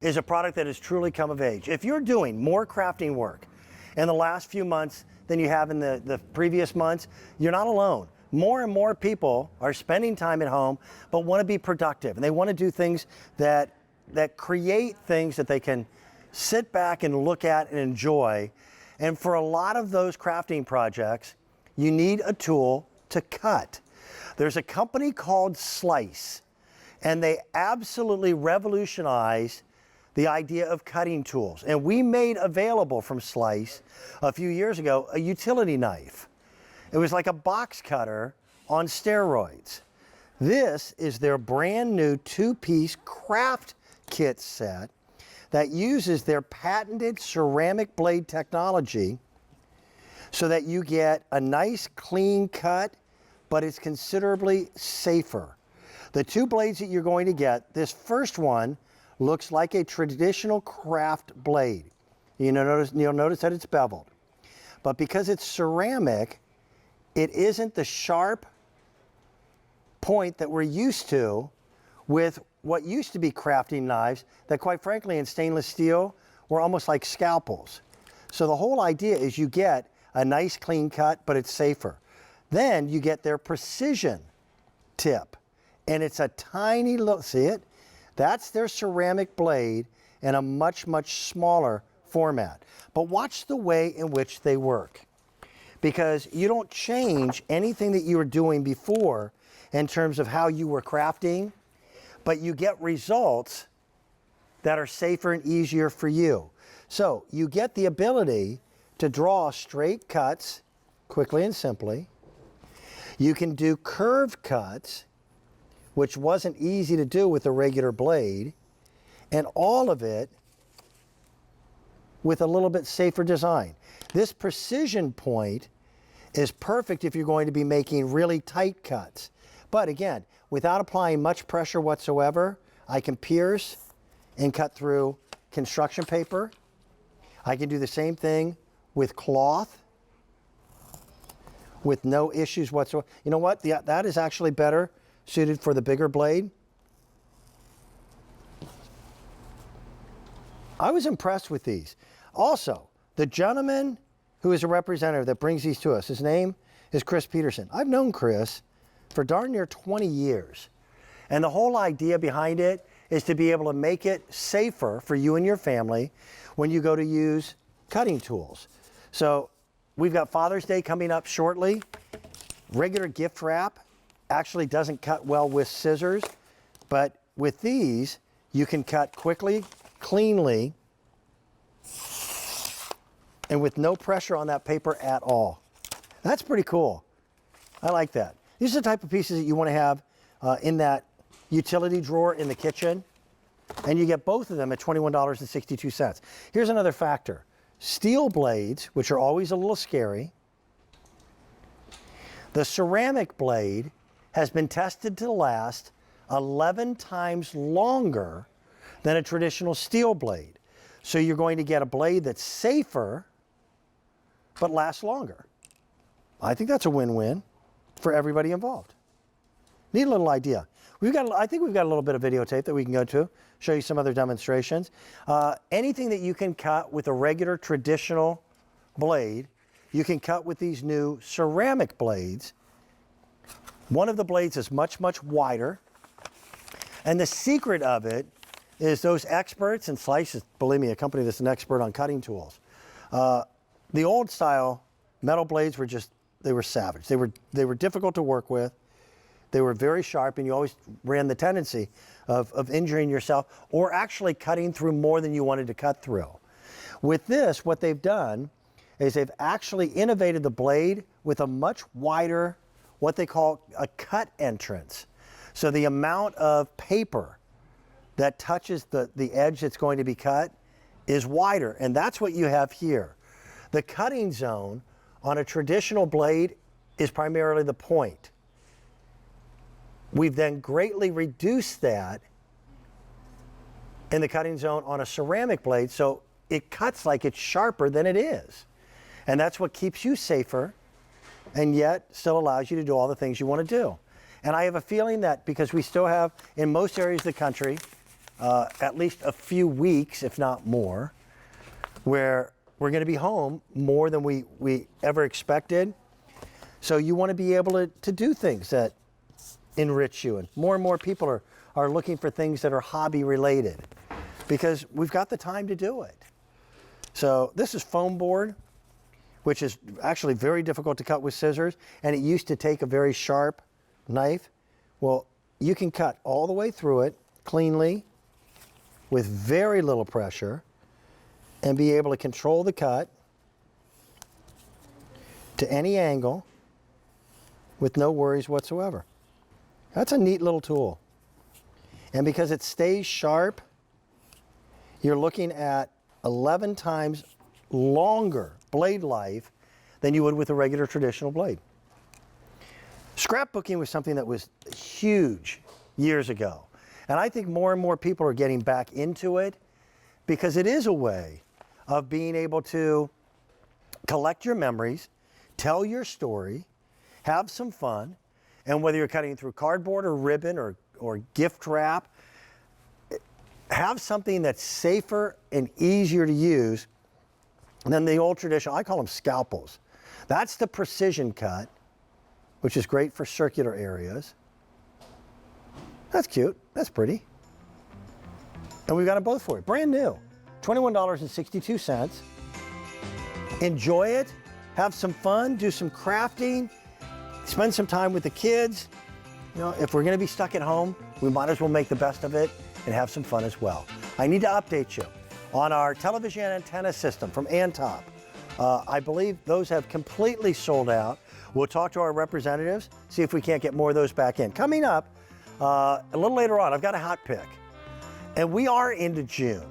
is a product that has truly come of age. If you're doing more crafting work in the last few months than you have in the previous months, you're not alone. More and more people are spending time at home but want to be productive, and they want to do things that create things that they can sit back and look at and enjoy. And for a lot of those crafting projects, you need a tool to cut. There's a company called Slice, and they absolutely revolutionized the idea of cutting tools. And we made available from Slice a few years ago a utility knife. It was like a box cutter on steroids. This is their brand new two-piece craft kit set that uses their patented ceramic blade technology so that you get a nice clean cut, but it's considerably safer. The two blades that you're going to get, this first one looks like a traditional craft blade. You'll notice that it's beveled. But because it's ceramic, it isn't the sharp point that we're used to with what used to be crafting knives that, quite frankly, in stainless steel were almost like scalpels. So the whole idea is you get a nice clean cut, but it's safer. Then you get their precision tip, and it's a tiny little, see it? That's their ceramic blade in a much, much smaller format. But watch the way in which they work, because you don't change anything that you were doing before in terms of how you were crafting, but you get results that are safer and easier for you. So you get the ability to draw straight cuts quickly and simply. You can do curved cuts, which wasn't easy to do with a regular blade, and all of it with a little bit safer design. This precision point is perfect if you're going to be making really tight cuts. But again, without applying much pressure whatsoever, I can pierce and cut through construction paper. I can do the same thing with cloth with no issues whatsoever. You know what? That is actually better suited for the bigger blade. I was impressed with these. Also, the gentleman who is a representative that brings these to us, his name is Chris Peterson. I've known Chris for darn near 20 years. And the whole idea behind it is to be able to make it safer for you and your family when you go to use cutting tools. So we've got Father's Day coming up shortly. Regular gift wrap actually doesn't cut well with scissors, but with these, you can cut quickly, cleanly, and with no pressure on that paper at all. That's pretty cool. I like that. These are the type of pieces that you want to have in that utility drawer in the kitchen, and you get both of them at $21.62. Here's another factor. Steel blades, which are always a little scary. The ceramic blade has been tested to last 11 times longer than a traditional steel blade. So you're going to get a blade that's safer, but lasts longer. I think that's a win-win for everybody involved. Neat little idea. I think we've got a little bit of videotape that we can go to, show you some other demonstrations. Anything that you can cut with a regular traditional blade, you can cut with these new ceramic blades. One of the blades is much, much wider. And the secret of it is those experts, and Slice is, believe me, a company that's an expert on cutting tools. The old style metal blades were just, they were savage. They were difficult to work with. They were very sharp, and you always ran the tendency of injuring yourself or actually cutting through more than you wanted to cut through. With this, what they've done is they've actually innovated the blade with a much wider, what they call a cut entrance. So the amount of paper that touches the edge that's going to be cut is wider, and that's what you have here. The cutting zone on a traditional blade is primarily the point. We've then greatly reduced that in the cutting zone on a ceramic blade, so it cuts like it's sharper than it is. And that's what keeps you safer and yet still allows you to do all the things you want to do. And I have a feeling that because we still have, in most areas of the country, at least a few weeks, if not more, where we're going to be home more than we ever expected. So you want to be able to do things that enrich you. And more people are looking for things that are hobby related because we've got the time to do it. So this is foam board, which is actually very difficult to cut with scissors. And it used to take a very sharp knife. Well, you can cut all the way through it cleanly with very little pressure and be able to control the cut to any angle with no worries whatsoever. That's a neat little tool. And because it stays sharp, you're looking at 11 times longer blade life than you would with a regular traditional blade. Scrapbooking was something that was huge years ago. And I think more and more people are getting back into it because it is a way of being able to collect your memories, tell your story, have some fun, and whether you're cutting through cardboard or ribbon or gift wrap, have something that's safer and easier to use than the old traditional, I call them scalpels. That's the precision cut, which is great for circular areas. That's cute, that's pretty. And we've got them both for you, brand new, $21.62. Enjoy it, have some fun, do some crafting, spend some time with the kids. You know, if we're gonna be stuck at home, we might as well make the best of it and have some fun as well. I need to update you on our television antenna system from Antop. I believe those have completely sold out. We'll talk to our representatives, see if we can't get more of those back in. Coming up a little later on, I've got a hot pick. And we are into June.